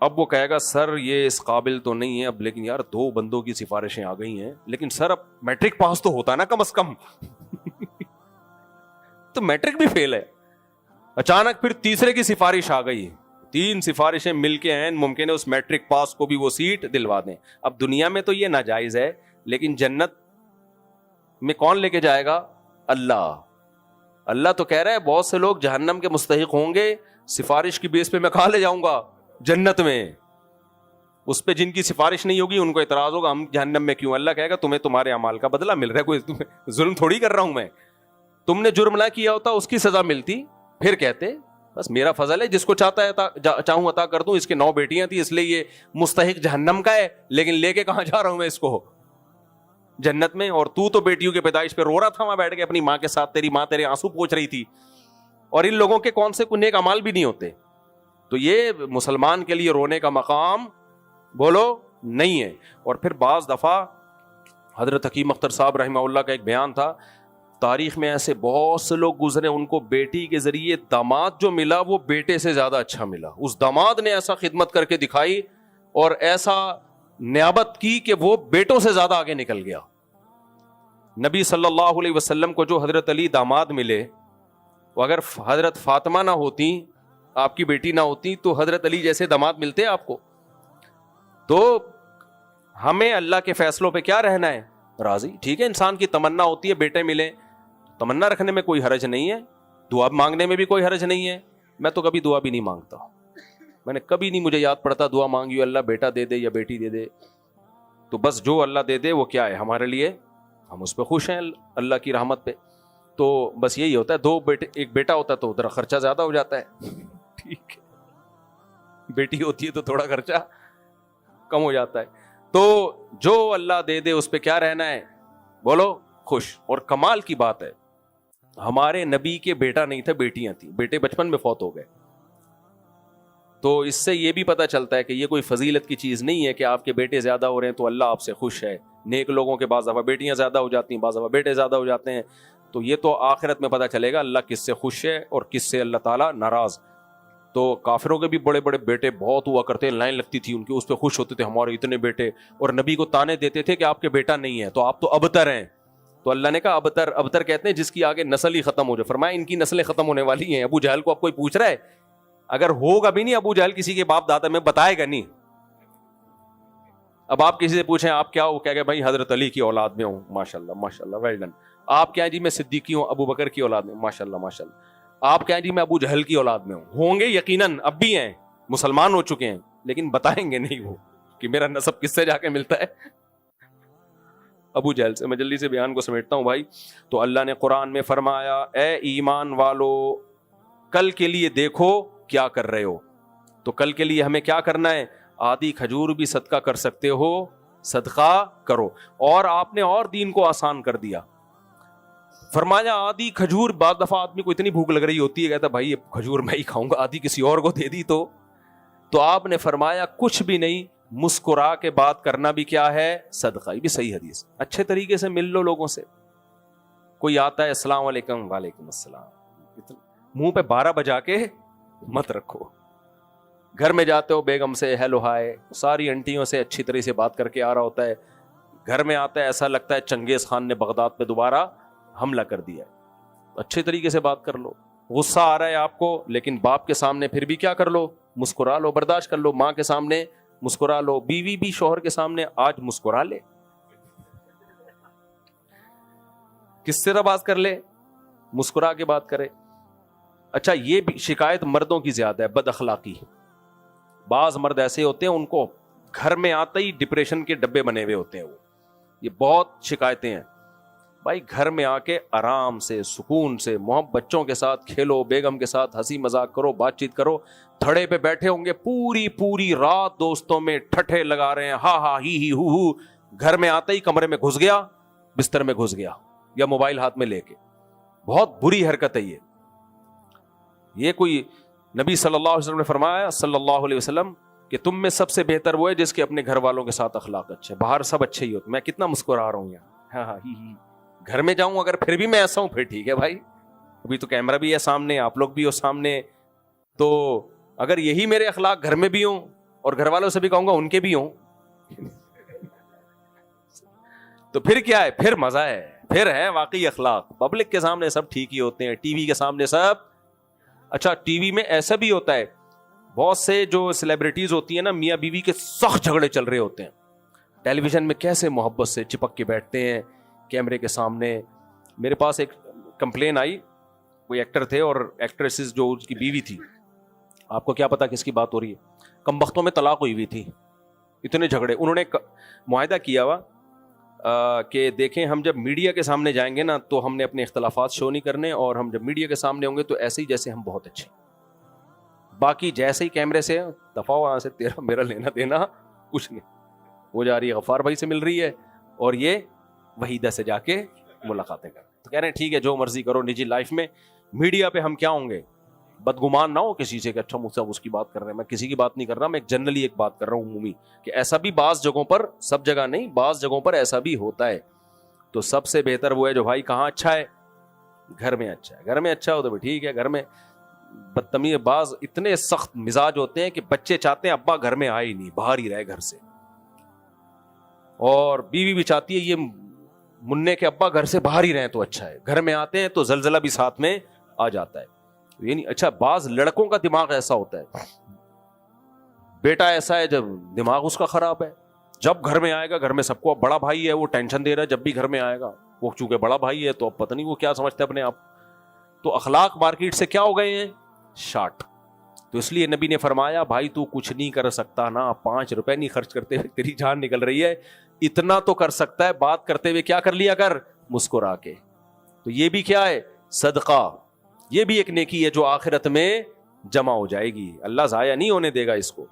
اب وہ کہے گا سر یہ اس قابل تو نہیں ہے اب، لیکن یار 2 بندوں کی سفارشیں آ گئی ہیں، لیکن سر اب میٹرک پاس تو ہوتا نا کم از کم تو میٹرک بھی فیل ہے. اچانک پھر تیسرے کی سفارش آ گئی، 3 سفارشیں مل کے ہیں، ممکن ہے اس میٹرک پاس کو بھی وہ سیٹ دلوا دیں. اب دنیا میں تو یہ ناجائز ہے، لیکن جنت میں کون لے کے جائے گا؟ اللہ. اللہ تو کہہ رہا ہے بہت سے لوگ جہنم کے مستحق ہوں گے، سفارش کی بیس پہ میں کہاں لے جاؤں گا؟ جنت میں. اس پہ جن کی سفارش نہیں ہوگی ان کو اعتراض ہوگا ہم جہنم میں کیوں؟ اللہ کہے گا تمہیں تمہارے اعمال کا بدلہ مل رہا ہے، کوئی ظلم تھوڑی کر رہا ہوں میں. تم نے جرم نہ کیا ہوتا اس کی سزا ملتی، پھر کہتے بس میرا فضل ہے جس کو چاہتا ہے چاہوں عطا کر دوں. اس کے 9 بیٹیاں تھیں اس لیے یہ مستحق جہنم کا ہے، لیکن لے کے کہاں جا رہا ہوں میں اس کو؟ جنت میں. اور تو بیٹیوں کے پیدائش پہ رو رہا تھا وہاں بیٹھ کے اپنی ماں کے ساتھ، تیری ماں تیرے آنسو پوچھ رہی تھی. اور ان لوگوں کے کون سے کوئی نیک اعمال بھی نہیں ہوتے. تو یہ مسلمان کے لیے رونے کا مقام بولو نہیں ہے. اور پھر بعض دفعہ حضرت حکیم اختر صاحب رحمہ اللہ کا ایک بیان تھا، تاریخ میں ایسے بہت سے لوگ گزرے ان کو بیٹی کے ذریعے داماد جو ملا وہ بیٹے سے زیادہ اچھا ملا. اس داماد نے ایسا خدمت کر کے دکھائی اور ایسا نیابت کی کہ وہ بیٹوں سے زیادہ آگے نکل گیا. نبی صلی اللہ علیہ وسلم کو جو حضرت علی داماد ملے، وہ اگر حضرت فاطمہ نہ ہوتی، آپ کی بیٹی نہ ہوتی، تو حضرت علی جیسے داماد ملتے آپ کو. تو ہمیں اللہ کے فیصلوں پہ کیا رہنا ہے؟ راضی. ٹھیک ہے انسان کی تمنا ہوتی ہے بیٹے ملیں، تمنا رکھنے میں کوئی حرج نہیں ہے، دعا مانگنے میں بھی کوئی حرج نہیں ہے. میں تو کبھی دعا بھی نہیں مانگتا، میں نے کبھی نہیں، مجھے یاد پڑتا دعا مانگی اللہ بیٹا دے دے یا بیٹی دے دے. تو بس جو اللہ دے دے وہ کیا ہے ہمارے لیے، ہم اس پہ خوش ہیں اللہ کی رحمت پہ. تو بس یہی ہوتا ہے. 2 بیٹے، ایک بیٹا ہوتا ہے تو ذرا خرچہ زیادہ ہو جاتا ہے، ٹھیک ہے، بیٹی ہوتی ہے تو تھوڑا خرچہ کم ہو جاتا ہے. تو جو اللہ دے دے اس پہ کیا رہنا ہے بولو خوش. اور کمال کی بات ہے ہمارے نبی کے بیٹا نہیں تھا، بیٹیاں تھیں. بیٹے بچپن میں فوت ہو گئے. تو اس سے یہ بھی پتہ چلتا ہے کہ یہ کوئی فضیلت کی چیز نہیں ہے کہ آپ کے بیٹے زیادہ ہو رہے ہیں تو اللہ آپ سے خوش ہے. نیک لوگوں کے بعض دفعہ بیٹیاں زیادہ ہو جاتی ہیں، بعض دفعہ بیٹے زیادہ ہو جاتے ہیں. تو یہ تو آخرت میں پتہ چلے گا اللہ کس سے خوش ہے اور کس سے اللہ تعالیٰ ناراض. تو کافروں کے بھی بڑے بڑے بیٹے بہت ہوا کرتے ہیں، لائن لگتی تھی ان کی، اس پہ خوش ہوتے تھے ہمارے اتنے بیٹے، اور نبی کو تانے دیتے تھے کہ آپ کے بیٹا نہیں ہے تو آپ تو ابتر ہیں. تو اللہ نے کہا ابتر، ابتر کہتے ہیں جس کی آگے نسل ہی ختم ہو جائے. فرمایا ان کی نسلیں ختم ہونے والی ہیں. ابو جہل کو اب کوئی پوچھ رہا ہے؟ اگر ہوگا بھی نہیں ابو جہل کسی کے باپ دادا میں بتائے گا نہیں. اب آپ کسی سے پوچھیں آپ کیا ہو، کہہ گئے بھائی حضرت علی کی اولاد میں ہوں، ماشاءاللہ ماشاءاللہ ویل ڈن. آپ کیا جی میں صدیقی ہوں، ابو بکر کی اولاد میں، ماشاءاللہ ماشاءاللہ. آپ کیا جی میں ابو جہل کی اولاد میں ہوں گے یقیناً، اب بھی ہیں، مسلمان ہو چکے ہیں، لیکن بتائیں گے نہیں وہ کہ میرا نسب کس سے جا کے ملتا ہے، ابو جہل سے. میں جلدی سے بیان کو سمیٹتا ہوں بھائی. تو اللہ نے قرآن میں فرمایا اے ایمان والو کل کے لیے دیکھو کیا کر رہے ہو. تو کل کے لیے ہمیں کیا کرنا ہے؟ آدھی کھجور بھی صدقہ کر سکتے ہو، صدقہ کرو. اور آپ نے اور دین کو آسان کر دیا. فرمایا آدھی کھجور، بعض دفعہ آدمی کو اتنی بھوک لگ رہی ہوتی ہے کہتا بھائی یہ کھجور میں ہی کھاؤں گا، آدھی کسی اور کو دے دی. تو آپ نے فرمایا کچھ بھی نہیں، مسکرا کے بات کرنا بھی کیا ہے؟ صدقہ. یہ بھی صحیح حدیث. اچھے طریقے سے مل لو لوگوں سے. کوئی آتا ہے السلام علیکم، وعلیکم السلام، منہ پہ 12 بجا کے مت رکھو. گھر میں جاتے ہو بیگم سے ہیلو ہائے، ساری انٹیوں سے اچھی طرح سے بات کر کے آ رہا ہوتا ہے. گھر میں آتا ہے ایسا لگتا ہے چنگیز خان نے بغداد پہ دوبارہ حملہ کر دیا ہے. اچھے طریقے سے بات کر لو. غصہ آ رہا ہے آپ کو، لیکن باپ کے سامنے پھر بھی کیا کر لو؟ مسکرا لو، برداشت کر لو. ماں کے سامنے مسکرا لو، بیوی بھی شوہر کے سامنے آج مسکرا لے، کس سے بات کر لے؟ مسکرا کے بات کرے. اچھا یہ بھی شکایت مردوں کی زیادہ ہے، بد اخلاقی. بعض مرد ایسے ہوتے ہیں ان کو گھر میں آتے ہی ڈپریشن کے ڈبے بنے ہوئے ہوتے ہیں. وہ یہ بہت شکایتیں ہیں. بھائی گھر میں آ کے آرام سے سکون سے محبت بچوں کے ساتھ کھیلو، بیگم کے ساتھ ہنسی مذاق کرو، بات چیت کرو. تھڑے پہ بیٹھے ہوں گے پوری رات دوستوں میں ٹھٹھے لگا رہے ہیں، ہا ہا ہی ہو. گھر میں آتے ہی کمرے میں گھس گیا، بستر میں گھس گیا یا موبائل ہاتھ میں لے کے. بہت بری حرکت ہے یہ کوئی نبی صلی اللہ علیہ وسلم نے فرمایا صلی اللہ علیہ وسلم کہ تم میں سب سے بہتر وہ ہے جس کے اپنے گھر والوں کے ساتھ اخلاق اچھے. باہر سب اچھے ہی ہوتے. میں کتنا مسکرا رہا ہوں یہاں، ہاں ہاں ہی. گھر میں جاؤں اگر پھر بھی میں ایسا ہوں پھر ٹھیک ہے بھائی، ابھی تو کیمرہ بھی ہے سامنے، آپ لوگ بھی ہو سامنے. تو اگر یہی میرے اخلاق گھر میں بھی ہوں اور گھر والوں سے بھی کہوں گا ان کے بھی ہوں. تو پھر کیا ہے, پھر مزہ ہے, پھر ہے واقعی اخلاق. پبلک کے سامنے سب ٹھیک ہی ہوتے ہیں, ٹی وی کے سامنے سب. اچھا ٹی وی میں ایسا بھی ہوتا ہے, بہت سے جو سیلیبریٹیز ہوتی ہیں نا, میاں بیوی کے سخت جھگڑے چل رہے ہوتے ہیں, ٹیلی ویژن میں کیسے محبت سے چپک کے بیٹھتے ہیں کیمرے کے سامنے. میرے پاس ایک کمپلین آئی, کوئی ایکٹر تھے اور ایکٹریسز جو اس کی بیوی تھی, آپ کو کیا پتا کس کی بات ہو رہی ہے, کم وقتوں میں طلاق ہوئی تھی, اتنے جھگڑے. انہوں نے معاہدہ کیا ہوا کہ دیکھیں ہم جب میڈیا کے سامنے جائیں گے نا تو ہم نے اپنے اختلافات شو نہیں کرنے, اور ہم جب میڈیا کے سامنے ہوں گے تو ایسے ہی جیسے ہم بہت اچھے, باقی جیسے ہی کیمرے سے دفعہ وہاں سے, تیرا میرا لینا دینا کچھ نہیں. وہ جا رہی ہے غفار بھائی سے مل رہی ہے, اور یہ وحیدہ سے جا کے ملاقاتیں کر. تو کہہ رہے ہیں ٹھیک ہے جو مرضی کرو نجی لائف میں, میڈیا پہ ہم کیا ہوں گے, بدگمان نہ ہو کسی سے کہ اچھا مجھ سے اس کی بات کر رہے ہیں. میں کسی کی بات نہیں کر رہا, میں جنرلی ایک بات کر رہا ہوں عمومی, کہ ایسا بھی بعض جگہوں پر, سب جگہ نہیں, بعض جگہوں پر ایسا بھی ہوتا ہے. تو سب سے بہتر وہ ہے جو بھائی کہاں اچھا ہے, گھر میں اچھا ہے. گھر میں اچھا ہو تو ٹھیک ہے. گھر میں بدتمیز بعض اتنے سخت مزاج ہوتے ہیں کہ بچے چاہتے ہیں ابا گھر میں آئے ہی نہیں, باہر ہی رہے گھر سے, اور بیوی بھی چاہتی ہے یہ منع کے ابا گھر سے باہر ہی رہیں تو اچھا ہے. گھر میں آتے ہیں تو زلزلہ بھی ساتھ میں آ جاتا ہے. یعنی اچھا بعض لڑکوں کا دماغ ایسا ہوتا ہے, بیٹا ایسا ہے جب دماغ اس کا خراب ہے, جب گھر میں آئے گا گھر میں سب کو, بڑا بھائی ہے وہ ٹینشن دے رہا ہے جب بھی گھر میں آئے گا, وہ چونکہ بڑا بھائی ہے تو اب پتہ نہیں وہ کیا سمجھتا ہے اپنے آپ. تو اخلاق مارکیٹ سے کیا ہو گئے ہیں, شارٹ. تو اس لیے نبی نے فرمایا بھائی تو کچھ نہیں کر سکتا نا, 5 روپے نہیں خرچ کرتے ہوئے تیری جان نکل رہی ہے, اتنا تو کر سکتا ہے بات کرتے ہوئے کیا کر لیا کر, مسکرا کے. تو یہ بھی کیا ہے, صدقہ, یہ بھی ایک نیکی ہے جو آخرت میں جمع ہو جائے گی, اللہ ضائع نہیں ہونے دے گا اس کو.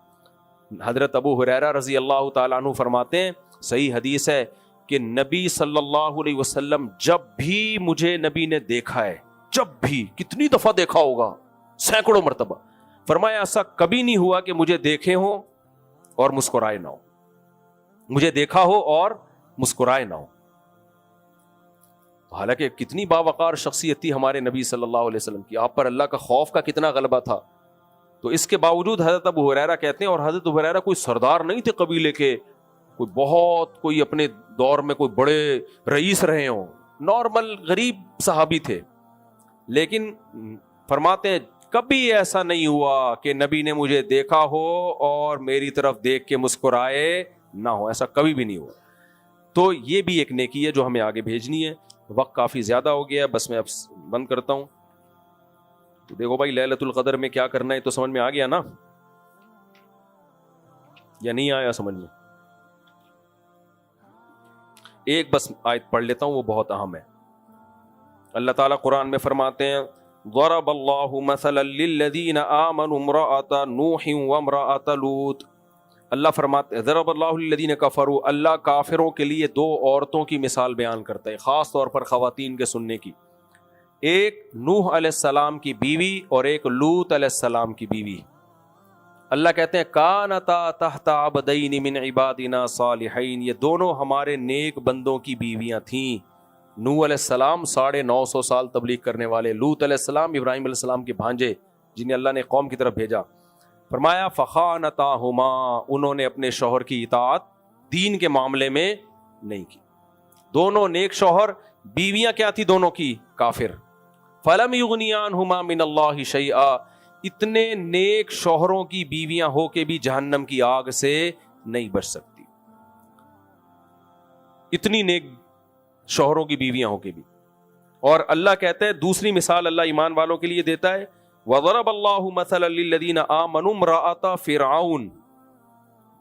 حضرت ابو ہریرہ رضی اللہ تعالیٰ عنہ فرماتے ہیں, صحیح حدیث ہے کہ نبی صلی اللہ علیہ وسلم جب بھی مجھے نبی نے دیکھا ہے, جب بھی, کتنی دفعہ دیکھا ہوگا, سینکڑوں مرتبہ, فرمایا ایسا کبھی نہیں ہوا کہ مجھے دیکھے ہو اور مسکرائے نہ ہو, مجھے دیکھا ہو اور مسکرائے نہ ہو. حالانکہ کتنی باوقار شخصیت تھی ہمارے نبی صلی اللہ علیہ وسلم کی, آپ پر اللہ کا خوف کا کتنا غلبہ تھا. تو اس کے باوجود حضرت ابو ہریرہ کہتے ہیں, اور حضرت ابو ہریرہ کوئی سردار نہیں تھے قبیلے کے, کوئی بہت کوئی اپنے دور میں کوئی بڑے رئیس رہے ہوں, نارمل غریب صحابی تھے, لیکن فرماتے ہیں کبھی ایسا نہیں ہوا کہ نبی نے مجھے دیکھا ہو اور میری طرف دیکھ کے مسکرائے نہ ہو, ایسا کبھی بھی نہیں ہوا. تو یہ بھی ایک نیکی ہے جو ہمیں آگے بھیجنی ہے. وقت کافی زیادہ ہو گیا ہے, بس میں اب بند کرتا ہوں. تو دیکھو بھائی لیلۃ القدر میں کیا کرنا ہے تو سمجھ میں آ گیا نا, یا نہیں آیا سمجھ میں؟ ایک بس آیت پڑھ لیتا ہوں, وہ بہت اہم ہے. اللہ تعالیٰ قرآن میں فرماتے ہیں ضرب اللہ مثلا للذین آمنوا امرأۃ نوح وامرأۃ لوط. اللہ فرماتے ضرب اللہ للذین کفروا, اللہ کافروں کے لیے 2 عورتوں کی مثال بیان کرتا ہے, خاص طور پر خواتین کے سننے کی. ایک نوح علیہ السلام کی بیوی اور ایک لوط علیہ السلام کی بیوی. اللہ کہتے ہیں کانتا تحت عبدین من عبادنا صالحین, یہ دونوں ہمارے نیک بندوں کی بیویاں تھیں. نوح علیہ السلام 950 سال تبلیغ کرنے والے, لوط علیہ السلام ابراہیم علیہ السلام کے بھانجے جنہیں اللہ نے قوم کی طرف بھیجا. فرمایا فخانتاہما, انہوں نے اپنے شوہر کی اطاعت دین کے معاملے میں نہیں کی. دونوں نیک شوہر, بیویاں کیا تھی دونوں کی, کافر. فلم یغنیا عنہما من اللہ شیئا, اتنے نیک شوہروں کی بیویاں ہو کے بھی جہنم کی آگ سے نہیں بچ سکتی, اتنی نیک شوہروں کی بیویاں ہو کے بھی. اور اللہ کہتے ہیں دوسری مثال اللہ ایمان والوں کے لیے دیتا ہے وَضَرَبَ اللَّهُ مَثَلًا لِلَّذِينَ آمَنُوا امْرَأَتَ فِرْعَوْنَ.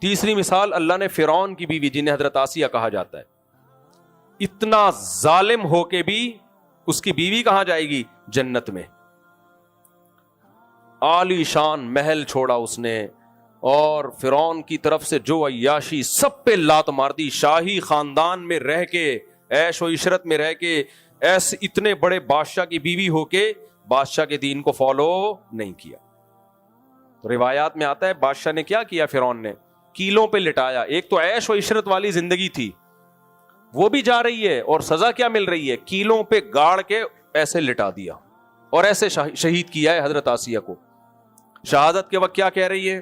تیسری مثال اللہ نے فرعون کی بیوی جنہیں حضرت آسیہ کہا جاتا ہے, اتنا ظالم ہو کے بھی اس کی بیوی کہاں جائے گی, جنت میں. عالی شان محل چھوڑا اس نے, اور فرعون کی طرف سے جو عیاشی سب پہ لات مار دی, شاہی خاندان میں رہ کے, عیش و عشرت میں رہ کے, ایسے اتنے بڑے بادشاہ کی بیوی ہو کے بادشاہ کے دین کو فالو نہیں کیا. تو روایات میں آتا ہے بادشاہ نے کیا کیا, فرعون نے کیلوں پہ لٹایا. ایک تو عیش و عشرت والی زندگی تھی وہ بھی جا رہی ہے, اور سزا کیا مل رہی ہے, کیلوں پہ گاڑ کے ایسے لٹا دیا, اور ایسے شہید کیا ہے حضرت آسیہ کو. شہادت کے وقت کیا کہہ رہی ہے,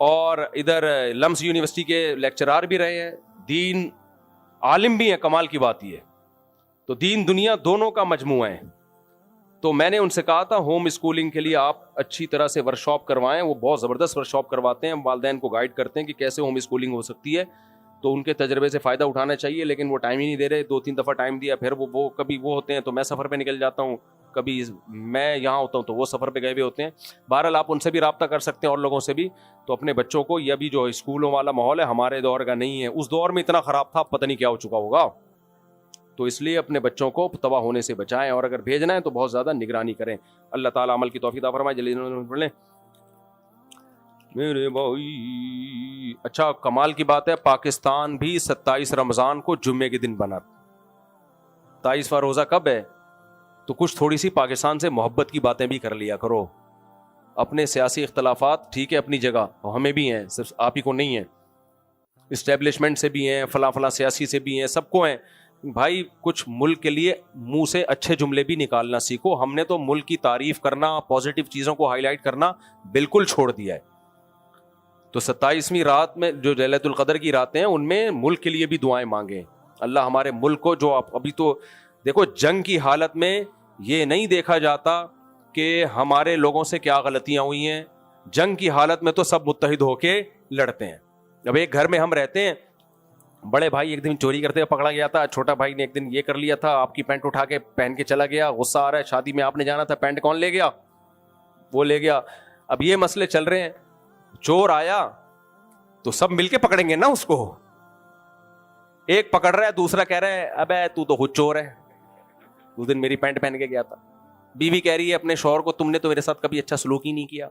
اور ادھر لمس یونیورسٹی کے لیکچرار بھی رہے ہیں, دین عالم بھی ہیں. کمال کی بات یہ ہے, تو دین دنیا دونوں کا مجموعہ ہے. تو میں نے ان سے کہا تھا ہوم اسکولنگ کے لیے آپ اچھی طرح سے ورک شاپ کروائیں. وہ بہت زبردست ورک شاپ کرواتے ہیں, والدین کو گائیڈ کرتے ہیں کہ کیسے ہوم اسکولنگ ہو سکتی ہے. تو ان کے تجربے سے فائدہ اٹھانا چاہیے, لیکن وہ ٹائم ہی نہیں دے رہے. 2-3 دفعہ ٹائم دیا, پھر وہ کبھی وہ ہوتے ہیں تو میں سفر پہ نکل جاتا ہوں, کبھی میں یہاں ہوتا ہوں تو وہ سفر پہ گئے ہوئے ہوتے ہیں. بہرحال آپ ان سے بھی رابطہ کر سکتے ہیں اور لوگوں سے بھی. تو اپنے بچوں کو, یہ بھی جو اسکولوں والا ماحول ہے ہمارے دور کا نہیں ہے, اس دور میں اتنا خراب تھا, پتہ نہیں کیا ہو چکا ہوگا. تو اس لیے اپنے بچوں کو تباہ ہونے سے بچائیں, اور اگر بھیجنا ہے تو بہت زیادہ نگرانی کریں. اللہ تعالیٰ عمل کی توفیق عطا فرمائے. جلدی پڑھ لیں میرے بھائی. اچھا کمال کی بات ہے, پاکستان بھی 27 رمضان کو جمعے کے دن بنا. 27واں روزہ کب ہے؟ تو کچھ تھوڑی سی پاکستان سے محبت کی باتیں بھی کر لیا کرو. اپنے سیاسی اختلافات ٹھیک ہے اپنی جگہ, ہمیں بھی ہیں, صرف آپ ہی کو نہیں ہیں. اسٹیبلشمنٹ سے بھی ہیں, فلاں فلاں سیاسی سے بھی ہیں, سب کو ہیں بھائی. کچھ ملک کے لیے منہ سے اچھے جملے بھی نکالنا سیکھو. ہم نے تو ملک کی تعریف کرنا, پازیٹیو چیزوں کو ہائی لائٹ کرنا بالکل چھوڑ دیا ہے. تو 27ویں رات میں جو لیلۃ القدر کی راتیں ہیں, ان میں ملک کے لیے بھی دعائیں مانگیں. اللہ ہمارے ملک کو, جو ابھی تو دیکھو جنگ کی حالت میں یہ نہیں دیکھا جاتا کہ ہمارے لوگوں سے کیا غلطیاں ہوئی ہیں. جنگ کی حالت میں تو سب متحد ہو کے لڑتے ہیں. اب ایک گھر میں ہم رہتے ہیں, بڑے بھائی ایک دن چوری کرتے ہوئے پکڑا گیا تھا, چھوٹا بھائی نے ایک دن یہ کر لیا تھا, آپ کی پینٹ اٹھا کے پہن کے چلا گیا, غصہ آ رہا ہے, شادی میں آپ نے جانا تھا, پینٹ کون لے گیا؟ وہ لے گیا. اب یہ مسئلے چل رہے ہیں. چور آیا تو سب مل کے پکڑیں گے نا اس کو. ایک پکڑ رہا ہے, دوسرا کہہ رہا ہے ابے تو خود چور ہے, اس دن میری پینٹ پہن کے گیا تھا. بیوی کہہ رہی ہے اپنے شوہر کو تم نے تو میرے ساتھ کبھی اچھا سلوک ہی نہیں کیا.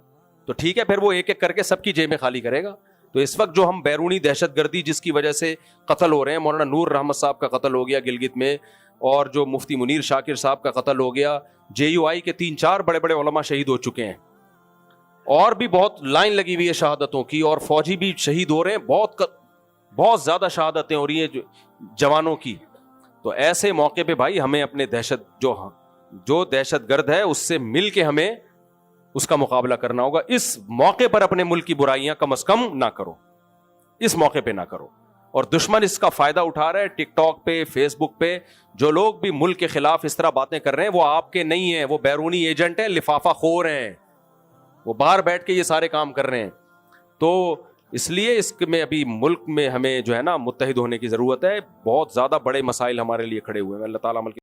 تو ٹھیک ہے, پھر وہ ایک ایک کر کے سب کی جیبیں خالی کرے گا. تو اس وقت جو ہم بیرونی دہشت گردی جس کی وجہ سے قتل ہو رہے ہیں, مولانا نور رحمت صاحب کا قتل ہو گیا گلگت میں, اور جو مفتی منیر شاکر صاحب کا قتل ہو گیا, JUI کے 3-4 بڑے بڑے علماء شہید ہو چکے ہیں, اور بھی بہت لائن لگی ہوئی ہے شہادتوں کی, اور فوجی بھی شہید ہو رہے ہیں, بہت زیادہ شہادتیں ہو رہی ہیں جوانوں کی. تو ایسے موقع پہ بھائی ہمیں اپنے جو دہشت گرد ہے اس سے مل کے ہمیں اس کا مقابلہ کرنا ہوگا. اس موقع پر اپنے ملک کی برائیاں کم از کم نہ کرو, اس موقع پہ نہ کرو. اور دشمن اس کا فائدہ اٹھا رہا ہے. ٹک ٹاک پہ, فیس بک پہ جو لوگ بھی ملک کے خلاف اس طرح باتیں کر رہے ہیں, وہ آپ کے نہیں ہیں, وہ بیرونی ایجنٹ ہیں, لفافہ خور ہیں, وہ باہر بیٹھ کے یہ سارے کام کر رہے ہیں. تو اس لیے اس میں ابھی ملک میں ہمیں جو ہے نا متحد ہونے کی ضرورت ہے. بہت زیادہ بڑے مسائل ہمارے لیے کھڑے ہوئے ہیں. اللہ تعالیٰ